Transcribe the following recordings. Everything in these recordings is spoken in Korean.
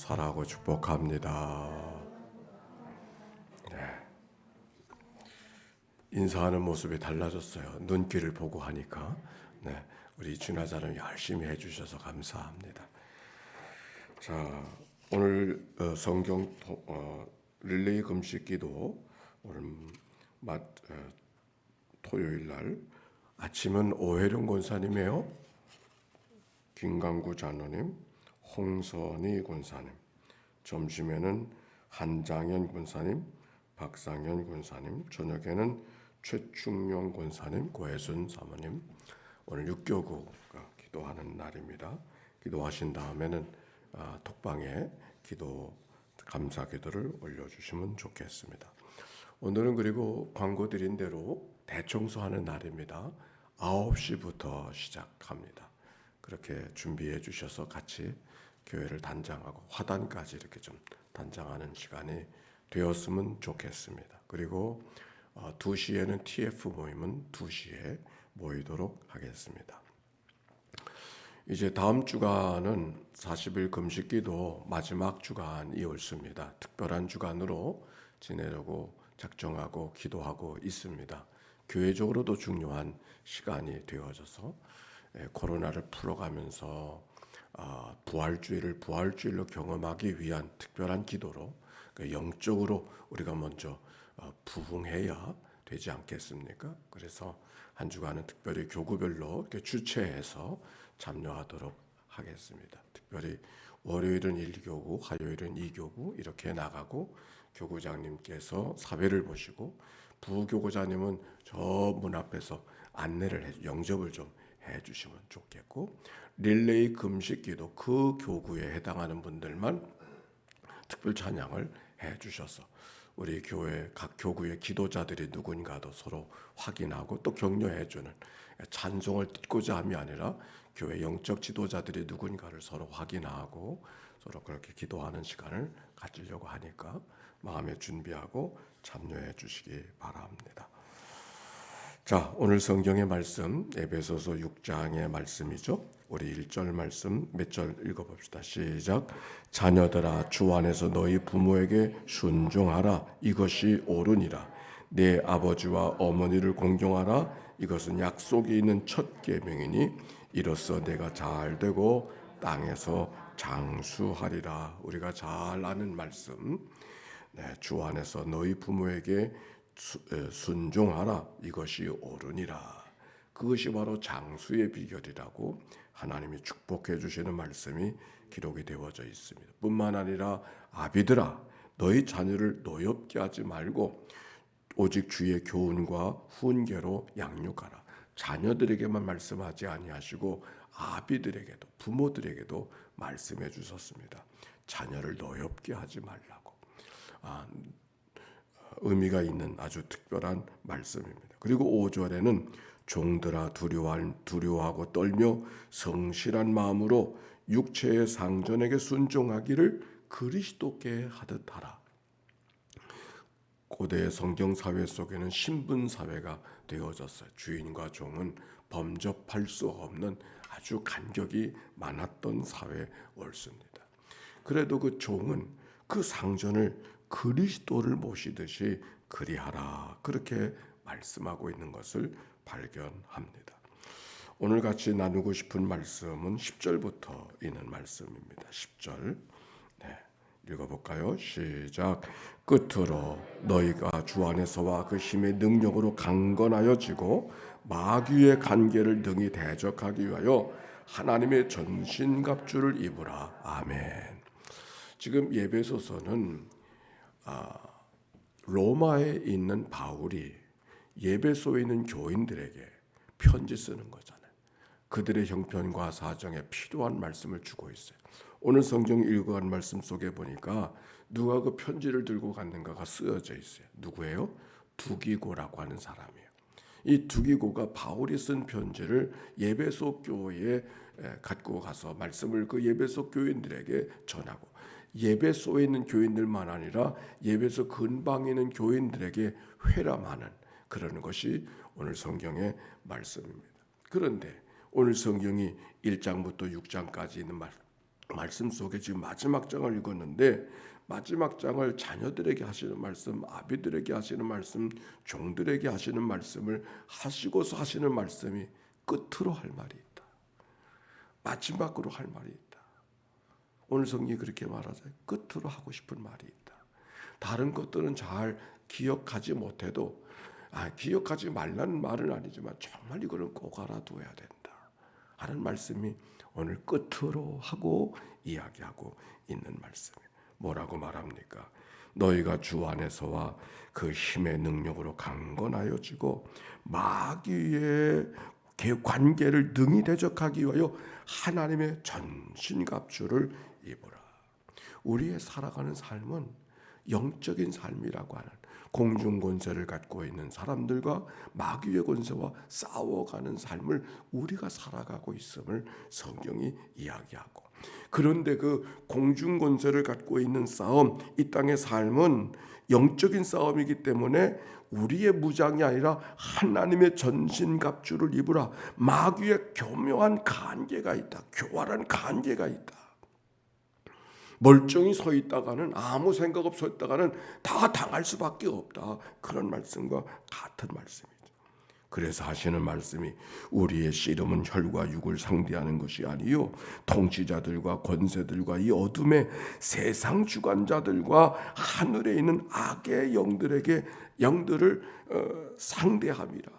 사랑하고 축복합니다. 네. 인사하는 모습이 달라졌어요. 눈길을 보고 하니까. 네. 우리 준하자는 열심히 해주셔서 감사합니다. 자, 오늘 성경 릴레이 금식기도 오늘 토요일 날 아침은 오혜령 권사님이에요. 김강구 장로님, 홍선희 권사님. 점심에는 한장현 권사님, 박상현 권사님. 저녁에는 최충용 권사님, 고혜순 사모님. 오늘 6교구가 기도하는 날입니다. 기도하신 다음에는 톡방에 감사 기도를 올려주시면 좋겠습니다. 오늘은 그리고 광고 드린 대로 대청소하는 날입니다. 9시부터 시작합니다. 그렇게 준비해 주셔서 같이 교회를 단장하고 화단까지 이렇게 좀 단장하는 시간이 되었으면 좋겠습니다. 그리고 2시에는 TF 모임은 2시에 모이도록 하겠습니다. 이제 다음 주간은 40일 금식기도 마지막 주간이 옳습니다. 특별한 주간으로 지내려고 작정하고 기도하고 있습니다. 교회적으로도 중요한 시간이 되어져서 코로나를 풀어가면서 부활주의를 부활주일로 경험하기 위한 특별한 기도로 영적으로 우리가 먼저 부흥해야 되지 않겠습니까? 그래서 한 주간은 특별히 교구별로 이렇게 주최해서 참여하도록 하겠습니다. 특별히 월요일은 1교구, 화요일은 2교구 이렇게 나가고 교구장님께서 사회를 보시고 부교구장님은 저 문 앞에서 안내를 영접을 좀 해주시면 좋겠고 릴레이 금식기도 그 교구에 해당하는 분들만 특별 찬양을 해주셔서 우리 교회 각 교구의 기도자들이 누군가도 서로 확인하고 또 격려해주는 찬송을 듣고자 함이 아니라 교회 영적 지도자들이 누군가를 서로 확인하고 서로 그렇게 기도하는 시간을 가지려고 하니까 마음에 준비하고 참여해 주시기 바랍니다. 자, 오늘 성경의 말씀 에베소서 6장의 말씀이죠. 우리 1절 말씀 몇 절 읽어봅시다. 시작. 자녀들아 주 안에서 너희 부모에게 순종하라. 이것이 옳으니라. 내 아버지와 어머니를 공경하라. 이것은 약속이 있는 첫 계명이니 이로써 내가 잘 되고 땅에서 장수하리라. 우리가 잘 아는 말씀. 네, 주 안에서 너희 부모에게 순종하라. 이것이 옳으니라. 그것이 바로 장수의 비결이라고 하나님이 축복해 주시는 말씀이 기록이 되어져 있습니다. 뿐만 아니라 아비들아 너희 자녀를 노엽게 하지 말고 오직 주의 교훈과 훈계로 양육하라. 자녀들에게만 말씀하지 아니하시고 아비들에게도 부모들에게도 말씀해 주셨습니다. 자녀를 노엽게 하지 말라고. 의미가 있는 아주 특별한 말씀입니다. 그리고 5절에는 종들아 두려워하고 떨며 성실한 마음으로 육체의 상전에게 순종하기를 그리스도께 하듯 하라. 고대 성경 사회 속에는 신분 사회가 되어졌어요. 주인과 종은 범접할 수 없는 아주 간격이 많았던 사회 옳습니다. 그래도 그 종은 그 상전을 그리스도를 모시듯이 그리하라. 그렇게 말씀하고 있는 것을 발견합니다. 오늘 같이 나누고 싶은 말씀은 10절부터 있는 말씀입니다. 10절 읽어볼까요? 시작. 끝으로 너희가 주 안에서와 그 힘의 능력으로 강건하여지고 마귀의 관계를 등이 대적하기 위하여 하나님의 전신갑주를 입으라. 아멘. 지금 에베소서는 로마에 있는 바울이 에베소에 있는 교인들에게 편지 쓰는 거잖아요. 그들의 형편과 사정에 필요한 말씀을 주고 있어요. 오늘 성경 읽어간 말씀 속에 보니까 누가 그 편지를 들고 갔는가가 쓰여져 있어요. 누구예요? 두기고라고 하는 사람이에요. 이 두기고가 바울이 쓴 편지를 에베소 교회에 갖고 가서 말씀을 그 에베소 교인들에게 전하고 에베소에 있는 교인들만 아니라 에베소 근방에 있는 교인들에게 회람하는 그러는 것이 오늘 성경의 말씀입니다. 그런데 오늘 성경이 1장부터 6장까지 있는 말씀 속에 지금 마지막 장을 읽었는데 마지막 장을 자녀들에게 하시는 말씀, 아비들에게 하시는 말씀, 종들에게 하시는 말씀을 하시고서 하시는 말씀이 끝으로 할 말이 있다. 마지막으로 할 말이 있다. 오늘 성경이 그렇게 말하죠. 끝으로 하고 싶은 말이 있다. 다른 것들은 잘 기억하지 못해도 기억하지 말라는 말은 아니지만 정말 이거는 꼭 알아둬야 된다 하는 말씀이 오늘 끝으로 하고 이야기하고 있는 말씀이에요. 뭐라고 말합니까? 너희가 주 안에서와 그 힘의 능력으로 강건하여지고 마귀의 관계를 능히 대적하기 위하여 하나님의 전신갑주를 입으라. 우리의 살아가는 삶은 영적인 삶이라고 하는 공중 권세를 갖고 있는 사람들과 마귀의 권세와 싸워가는 삶을 우리가 살아가고 있음을 성경이 이야기하고, 그런데 그 공중 권세를 갖고 있는 싸움, 이 땅의 삶은 영적인 싸움이기 때문에 우리의 무장이 아니라 하나님의 전신갑주를 입으라. 마귀의 교묘한 간계가 있다. 교활한 간계가 있다. 멀쩡히 서 있다가는, 아무 생각 없이 서 있다가는 다 당할 수밖에 없다. 그런 말씀과 같은 말씀이죠. 그래서 하시는 말씀이 우리의 씨름은 혈과 육을 상대하는 것이 아니요 통치자들과 권세들과 이 어둠의 세상 주관자들과 하늘에 있는 악의 영들을 상대함이라.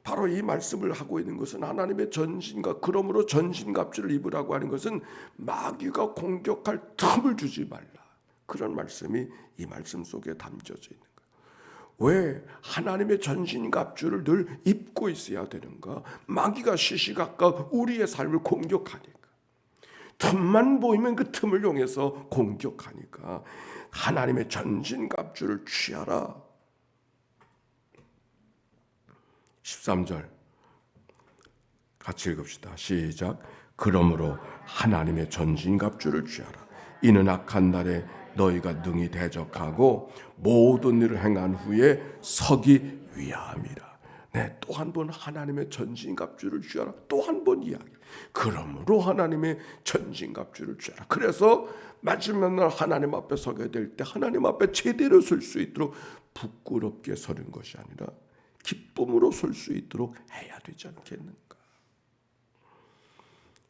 바로 이 말씀을 하고 있는 것은 하나님의 전신갑, 그러므로 전신갑주를 입으라고 하는 것은 마귀가 공격할 틈을 주지 말라. 그런 말씀이 이 말씀 속에 담겨져 있는 거예요. 왜 하나님의 전신갑주를 늘 입고 있어야 되는가? 마귀가 시시각각 우리의 삶을 공격하니까, 틈만 보이면 그 틈을 이용해서 공격하니까 하나님의 전신갑주를 취하라. 13절 같이 읽읍시다. 시작. 그러므로 하나님의 전신갑주를 취하라. 이는 악한 날에 너희가 능히 대적하고 모든 일을 행한 후에 서기 위함이라. 네, 또 한 번 하나님의 전신갑주를 취하라. 또 한 번 이야기. 그러므로 하나님의 전신갑주를 취하라. 그래서 마지막 날 하나님 앞에 서게 될 때 하나님 앞에 제대로 설 수 있도록 부끄럽게 서는 것이 아니라 기쁨으로 설 수 있도록 해야 되지 않겠는가?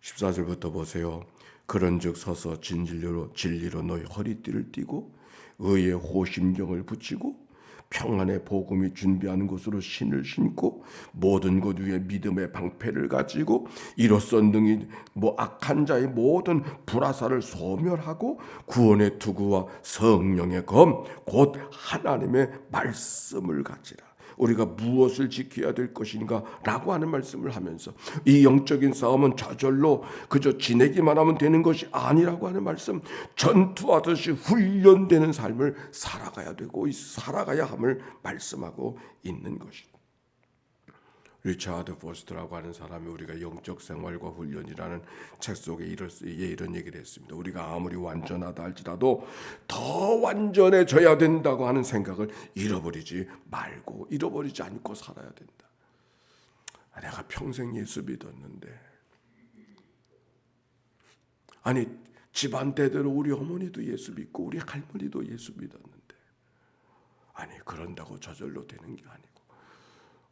14절부터 보세요. 그런즉 서서 진리로 너희 허리띠를 띠고 의의 호심경을 붙이고 평안의 복음이 준비하는 곳으로 신을 신고 모든 것 위에 믿음의 방패를 가지고 이로써 능히 악한 자의 모든 불화살을 소멸하고 구원의 투구와 성령의 검 곧 하나님의 말씀을 가지라. 우리가 무엇을 지켜야 될 것인가 라고 하는 말씀을 하면서 이 영적인 싸움은 저절로 그저 지내기만 하면 되는 것이 아니라고 하는 말씀, 전투하듯이 훈련되는 삶을 살아가야 되고 살아가야 함을 말씀하고 있는 것입니다. 리차드 포스터라고 하는 사람이 우리가 영적 생활과 훈련이라는 책 속에 이런 얘기를 했습니다. 우리가 아무리 완전하다 할지라도 더 완전해져야 된다고 하는 생각을 잃어버리지 않고 살아야 된다. 내가 평생 예수 믿었는데, 아니 집안 대대로 우리 어머니도 예수 믿고 우리 할머니도 예수 믿었는데, 아니 그런다고 저절로 되는 게 아니고,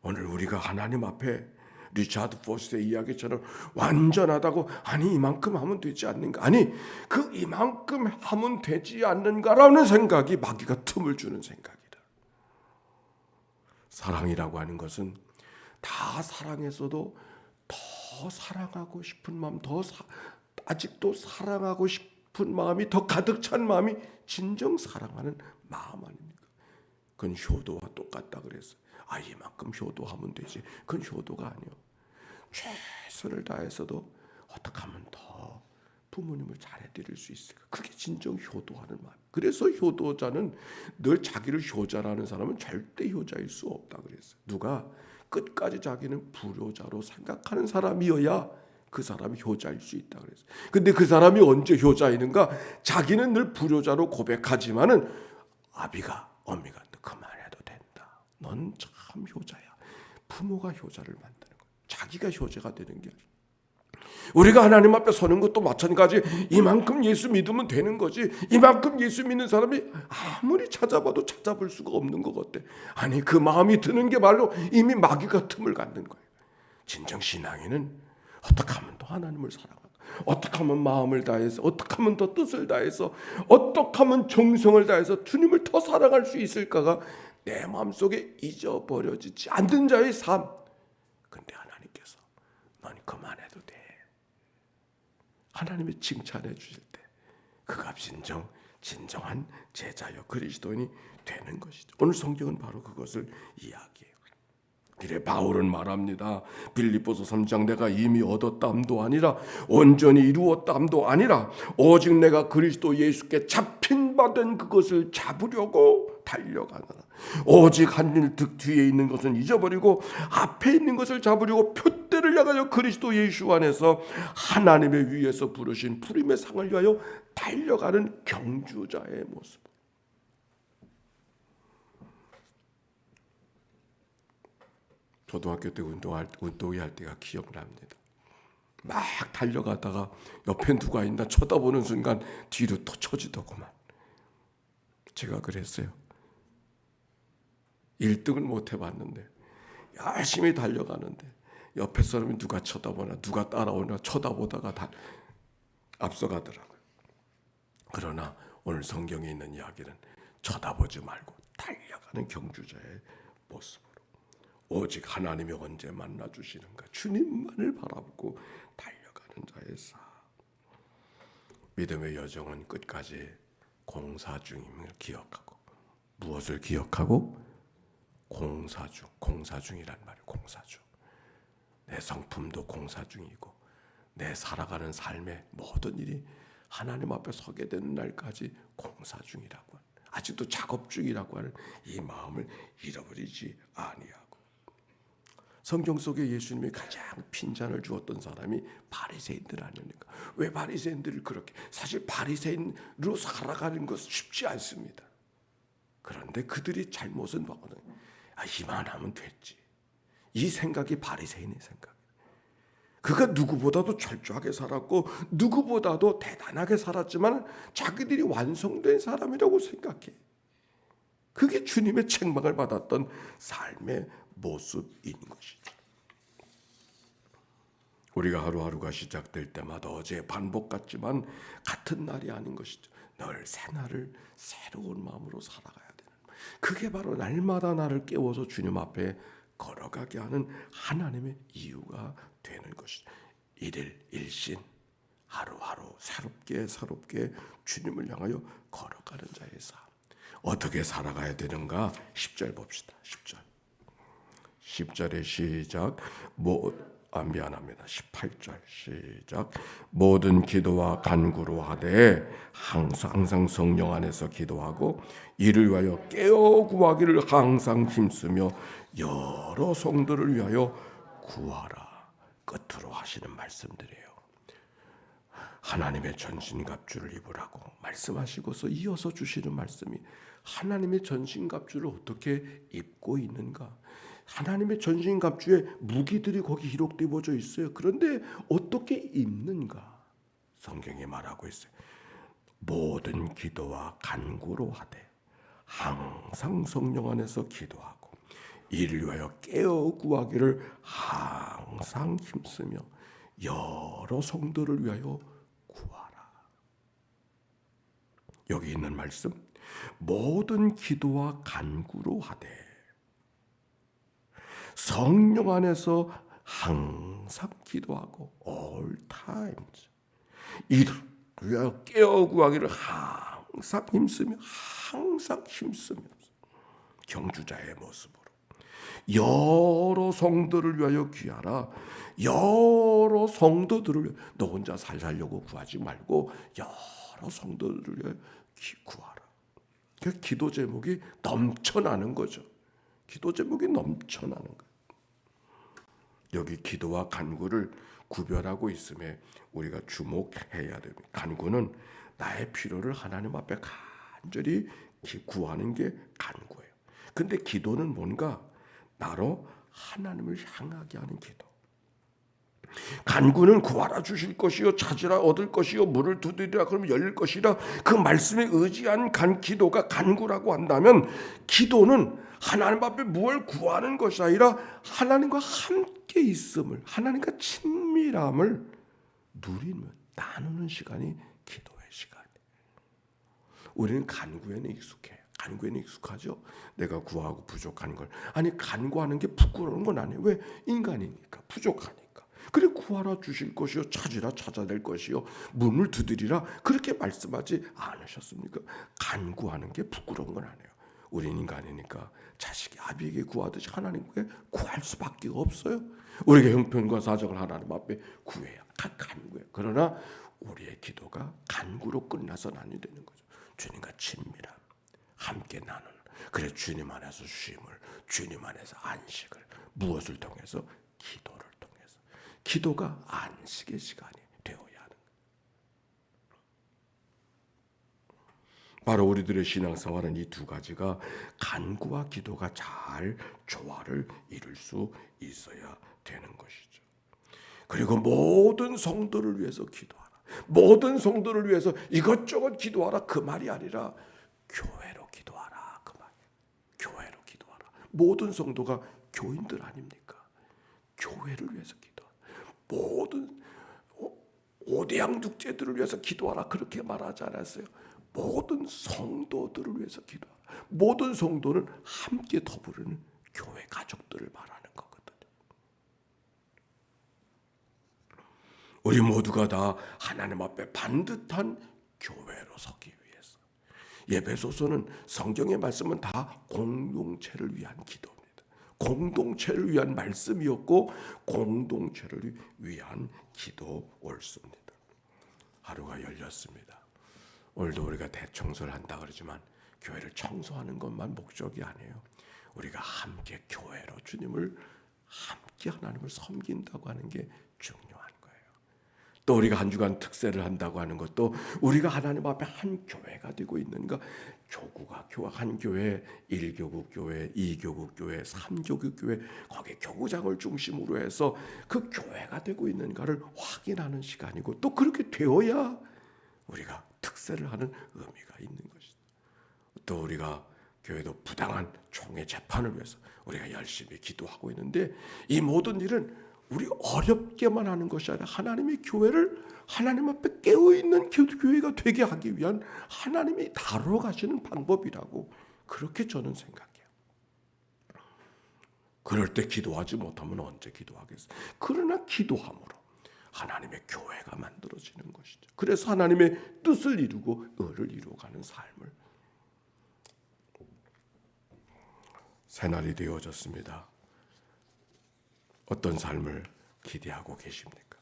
오늘 우리가 하나님 앞에 리차드 포스트의 이야기처럼 완전하다고, 아니 이만큼 하면 되지 않는가, 아니 그 이만큼 하면 되지 않는가라는 생각이 마귀가 틈을 주는 생각이다. 사랑이라고 하는 것은 다 사랑했어도 더 사랑하고 싶은 마음, 아직도 사랑하고 싶은 마음이 더 가득 찬 마음이 진정 사랑하는 마음 아닙니까? 그건 효도와 똑같다 그랬어요. 이만큼 효도하면 되지. 그건 효도가 아니요. 최선을 다해서도 어떻게 하면 더 부모님을 잘해드릴 수 있을까? 그게 진정 효도하는 마음. 그래서 효도자는 늘 자기를 효자라는 사람은 절대 효자일 수 없다 그랬어요. 누가 끝까지 자기는 불효자로 생각하는 사람이어야 그 사람이 효자일 수 있다 그랬어요. 근데 그 사람이 언제 효자이는가? 자기는 늘 불효자로 고백하지만은 아비가 어미가 그만해도 된다. 넌 참 효자야. 부모가 효자를 만드는 거야. 자기가 효자가 되는 게 아니야. 우리가 하나님 앞에 서는 것도 마찬가지. 이만큼 예수 믿으면 되는 거지. 이만큼 예수 믿는 사람이 아무리 찾아봐도 찾아볼 수가 없는 것 같아. 아니, 그 마음이 드는 게 말로 이미 마귀가 틈을 갖는 거예요. 진정 신앙인은 어떻게 하면 더 하나님을 사랑하고, 어떻게 하면 마음을 다해서, 어떻게 하면 더 뜻을 다해서, 어떻게 하면 정성을 다해서 주님을 더 사랑할 수 있을까가 내 마음속에 잊어버려지지 않는 자의 삶. 근데 하나님께서 넌 그만해도 돼. 하나님이 칭찬해 주실 때 그가 진정한 제자여 그리스도인이 되는 것이죠. 오늘 성경은 바로 그것을 이야기해요. 이래 바울은 말합니다. 빌립보서 3장 내가 이미 얻었다함도 아니라 온전히 이루었다함도 아니라 오직 내가 그리스도 예수께 잡힌 바 된 그것을 잡으려고 달려가노라. 오직 한 일 득 뒤에 있는 것은 잊어버리고 앞에 있는 것을 잡으려고 표대를 향하여 그리스도 예수 안에서 하나님의 위에서 부르신 부름의 상을 위하여 달려가는 경주자의 모습. 초등학교 때 운동회 할 때가 기억납니다. 막 달려가다가 옆에 누가 있나 쳐다보는 순간 뒤로 또 쳐지더구만. 제가 그랬어요. 1등을 못 해봤는데 열심히 달려가는데 옆에 사람이 누가 쳐다보나 누가 따라오나 쳐다보다가 다 앞서가더라고요. 그러나 오늘 성경에 있는 이야기는 쳐다보지 말고 달려가는 경주자의 모습으로 오직 하나님이 언제 만나주시는가 주님만을 바라보고 달려가는 자의 삶. 믿음의 여정은 끝까지 공사 중임을 기억하고, 무엇을 기억하고? 공사 중이란 말이에요. 공사 중. 내 성품도 공사 중이고 내 살아가는 삶의 모든 일이 하나님 앞에 서게 되는 날까지 공사 중이라고 하는, 아직도 작업 중이라고 하는 이 마음을 잃어버리지 아니하고. 성경 속에 예수님이 가장 핀잔을 주었던 사람이 바리새인들 아닙니까? 왜 바리새인들을 그렇게, 사실 바리새인으로 살아가는 것은 쉽지 않습니다. 그런데 그들이 잘못은 뭐거든요. 이만하면 됐지. 이 생각이 바리새인의 생각. 그가 누구보다도 철저하게 살았고 누구보다도 대단하게 살았지만 자기들이 완성된 사람이라고 생각해. 그게 주님의 책망을 받았던 삶의 모습인 것이죠. 우리가 하루하루가 시작될 때마다 어제의 반복 같지만 같은 날이 아닌 것이죠. 늘 새날을 새로운 마음으로 살아가야 되는, 그게 바로 날마다 나를 깨워서 주님 앞에 걸어가게 하는 하나님의 이유가 되는 것이죠. 일일 일신 하루하루 새롭게 주님을 향하여 걸어가는 자의 삶. 어떻게 살아가야 되는가? 10절 봅시다. 10절의 시작. 미안합니다. 18절 시작. 모든 기도와 간구로 하되 항상 성령 안에서 기도하고 이를 위하여 깨어 구하기를 항상 힘쓰며 여러 성도를 위하여 구하라. 끝으로 하시는 말씀들이에요. 하나님의 전신갑주를 입으라고 말씀하시고서 이어서 주시는 말씀이, 하나님의 전신갑주를 어떻게 입고 있는가? 하나님의 전신갑주에 무기들이 거기 기록되어져 있어요. 그런데 어떻게 입는가? 성경이 말하고 있어요. 모든 기도와 간구로 하되 항상 성령 안에서 기도하고 이를 위하여 깨어 구하기를 항상 힘쓰며 여러 성도를 위하여 구하라. 여기 있는 말씀, 모든 기도와 간구로 하되 성령 안에서 항상 기도하고 all times 이를 위하여 깨어 구하기를 항상 힘쓰며 경주자의 모습으로 여러 성도를 위하여 귀하라. 여러 성도들을 위하여, 너 혼자 살려고 구하지 말고 여러 성도들을 위하여 구하라. 그 기도 제목이 넘쳐나는 거죠. 기도 제목이 넘쳐나는 거예요. 여기 기도와 간구를 구별하고 있음에 우리가 주목해야 됩니다. 간구는 나의 필요를 하나님 앞에 간절히 구하는 게 간구예요. 근데 기도는 뭔가 나로 하나님을 향하게 하는 기도. 간구는 구하라 주실 것이요 찾으라 얻을 것이요 문을 두드리라 그러면 열릴 것이라 그 말씀에 의지한 기도가 간구라고 한다면 기도는 하나님 앞에 무엇을 구하는 것이 아니라 하나님과 함께 있음을 하나님과 친밀함을 누리는 나누는 시간이 기도의 시간이에요. 우리는 간구에는 익숙해요. 간구에는 익숙하죠. 내가 구하고 부족한 걸 아니 간구하는 게 부끄러운 건 아니에요. 왜? 인간이니까 부족하니까. 그래 구하라 주실 것이요 찾으라 찾아낼 것이요 문을 두드리라 그렇게 말씀하지 않으셨습니까? 간구하는 게 부끄러운 건 아니에요. 우린 인간이니까 자식이 아비에게 구하듯이 하나님께 구할 수밖에 없어요. 우리가 형편과 사정을 하나님 앞에 구해야 간구해요. 그러나 우리의 기도가 간구로 끝나서는 안 되는 거죠. 주님과 친밀함 함께 나누는 그래 주님 안에서 쉼을 주님 안에서 안식을 무엇을 통해서 기도를 통해서 기도가 안식의 시간이 되어야 하는 거예요. 바로 우리들의 신앙생활은 이 두 가지가 간구와 기도가 잘 조화를 이룰 수 있어야 되는 것이죠. 그리고 모든 성도를 위해서 기도하라. 모든 성도를 위해서 이것저것 기도하라 그 말이 아니라 교회로 기도하라 그 말이에요. 교회로 기도하라. 모든 성도가 교인들 아닙니까? 교회를 위해서 기도하라. 모든 오대양 독재들을 위해서 기도하라 그렇게 말하지 않았어요. 모든 성도들을 위해서 기도하라. 모든 성도는 함께 더불어는 교회 가족들을 말하는 거거든요. 우리 모두가 다 하나님 앞에 반듯한 교회로 서기 위해서. 에베소서는 성경의 말씀은 다 공동체를 위한 기도입니다. 공동체를 위한 말씀이었고 공동체를 위한 기도 옳습니다. 하루가 열렸습니다. 오늘도 우리가 대청소를 한다 그러지만 교회를 청소하는 것만 목적이 아니에요. 우리가 함께 교회로 주님을 함께 하나님을 섬긴다고 하는 게 중요한 거예요. 또 우리가 한 주간 특세를 한다고 하는 것도 우리가 하나님 앞에 한 교회가 되고 있는가, 교구가 한 교회, 1교구 교회, 2교구 교회, 3교구 교회, 거기에 교구장을 중심으로 해서 그 교회가 되고 있는가를 확인하는 시간이고, 또 그렇게 되어야 우리가 특세를 하는 의미가 있는 것이다. 또 우리가 교회도 부당한 총회 재판을 위해서 우리가 열심히 기도하고 있는데, 이 모든 일은 우리 어렵게만 하는 것이 아니라 하나님의 교회를 하나님 앞에 깨어있는 교회가 되게 하기 위한 하나님이 다루어 가시는 방법이라고 그렇게 저는 생각해요. 그럴 때 기도하지 못하면 언제 기도하겠어요? 그러나 기도함으로 하나님의 교회가 만들어지는 것이죠. 그래서 하나님의 뜻을 이루고 의를 이루어가는 삶을. 새날이 되어졌습니다. 어떤 삶을 기대하고 계십니까?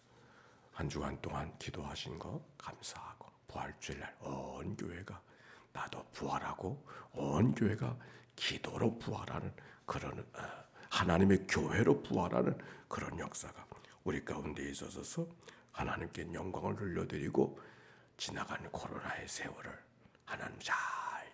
한 주간 동안 기도하신 거 감사하고, 부활주일날 온 교회가 나도 부활하고 온 교회가 기도로 부활하는 그런 하나님의 교회로 부활하는 그런 역사가 우리 가운데 있어서 하나님께 영광을 돌려드리고, 지나간 코로나의 세월을 하나님 잘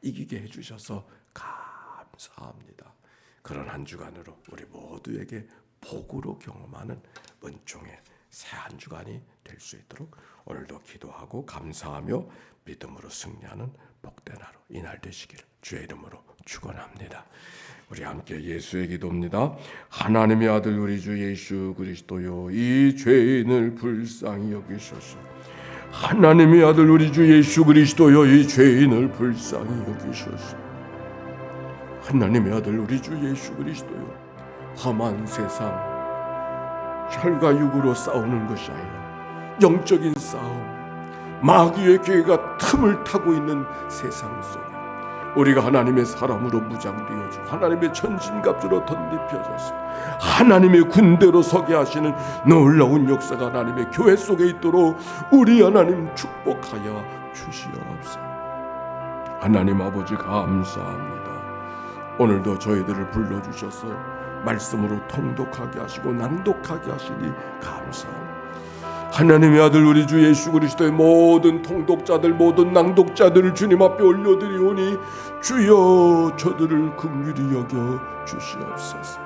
이기게 해주셔서 감사합니다. 그런 한 주간으로 우리 모두에게 복으로 경험하는 은총의 새 한 주간이 될 수 있도록 오늘도 기도하고 감사하며 믿음으로 승리하는 복된 하루 이날 되시기를 주의 이름으로 축원합니다. 우리 함께 예수의 기도입니다. 하나님의 아들 우리 주 예수 그리스도여, 이 죄인을 불쌍히 여기소서. 하나님의 아들 우리 주 예수 그리스도여, 이 죄인을 불쌍히 여기소서. 하나님의 아들 우리 주 예수 그리스도여, 험한 세상, 혈과 육으로 싸우는 것이 아니라 영적인 싸움, 마귀의 계가 틈을 타고 있는 세상 속에 우리가 하나님의 사람으로 무장되어지고 하나님의 전신갑주로 덧입혀져서 하나님의 군대로 서게 하시는 놀라운 역사가 하나님의 교회 속에 있도록 우리 하나님 축복하여 주시옵소서. 하나님 아버지 감사합니다. 오늘도 저희들을 불러주셔서 말씀으로 통독하게 하시고 낭독하게 하시니 감사합니다. 하나님의 아들 우리 주 예수 그리스도의 모든 통독자들, 모든 낭독자들을 주님 앞에 올려드리오니 주여 저들을 긍휼히 여겨 주시옵소서.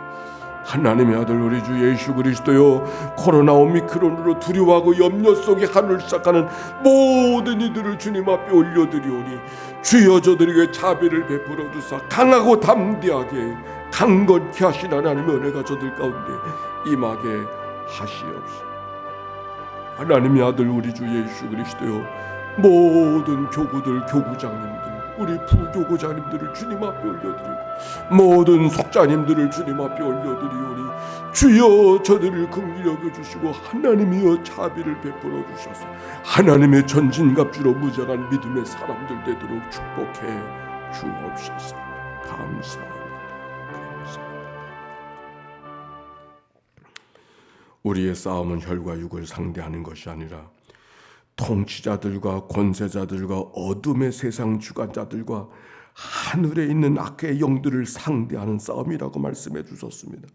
하나님의 아들 우리 주 예수 그리스도여, 코로나 오미크론으로 두려워하고 염려 속에 하늘을 시작하는 모든 이들을 주님 앞에 올려드리오니 주여 저들에게 자비를 베풀어 주사 강하고 담대하게 강건케 하신 하나님의 은혜가 저들 가운데 임하게 하시옵소서. 하나님의 아들 우리 주 예수 그리스도여, 모든 교구들, 교구장님들, 우리 부교구장님들을 주님 앞에 올려드리고 모든 속자님들을 주님 앞에 올려드리오니 주여 저들을 긍휼히 여겨주시고 하나님이여 자비를 베풀어 주셔서 하나님의 전진갑주로 무장한 믿음의 사람들 되도록 축복해 주옵소서. 감사합니다. 우리의 싸움은 혈과 육을 상대하는 것이 아니라 통치자들과 권세자들과 어둠의 세상 주관자들과 하늘에 있는 악의 영들을 상대하는 싸움이라고 말씀해 주셨습니다.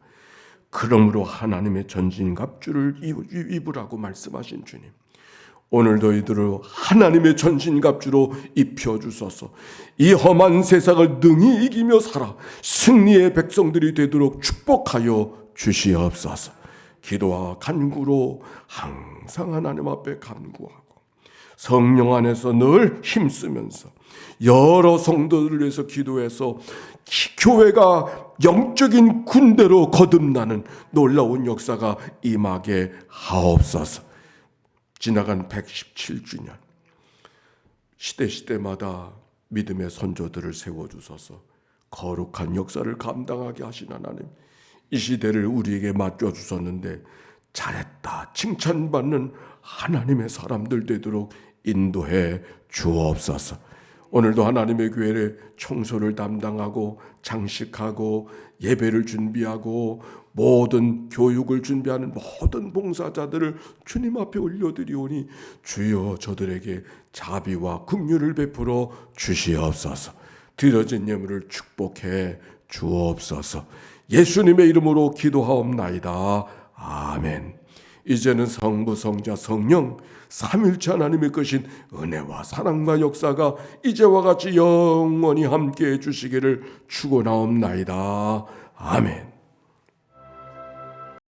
그러므로 하나님의 전신갑주를 입으라고 말씀하신 주님, 오늘도 이들을 하나님의 전신갑주로 입혀주소서. 이 험한 세상을 능히 이기며 살아 승리의 백성들이 되도록 축복하여 주시옵소서. 기도와 간구로 항상 하나님 앞에 간구하고 성령 안에서 늘 힘쓰면서 여러 성도들을 위해서 기도해서 교회가 영적인 군대로 거듭나는 놀라운 역사가 임하게 하옵소서. 지나간 117주년 시대마다 믿음의 선조들을 세워주셔서 거룩한 역사를 감당하게 하신 하나님, 이 시대를 우리에게 맡겨주셨는데 잘했다 칭찬받는 하나님의 사람들 되도록 인도해 주옵소서. 오늘도 하나님의 교회를 청소를 담당하고 장식하고 예배를 준비하고 모든 교육을 준비하는 모든 봉사자들을 주님 앞에 올려드리오니 주여 저들에게 자비와 긍휼을 베풀어 주시옵소서. 드려진 예물을 축복해 주옵소서. 예수님의 이름으로 기도하옵나이다. 아멘. 이제는 성부, 성자, 성령 삼일체 하나님의 크신 은혜와 사랑과 역사가 이제와 같이 영원히 함께해 주시기를 축원하옵나이다. 아멘.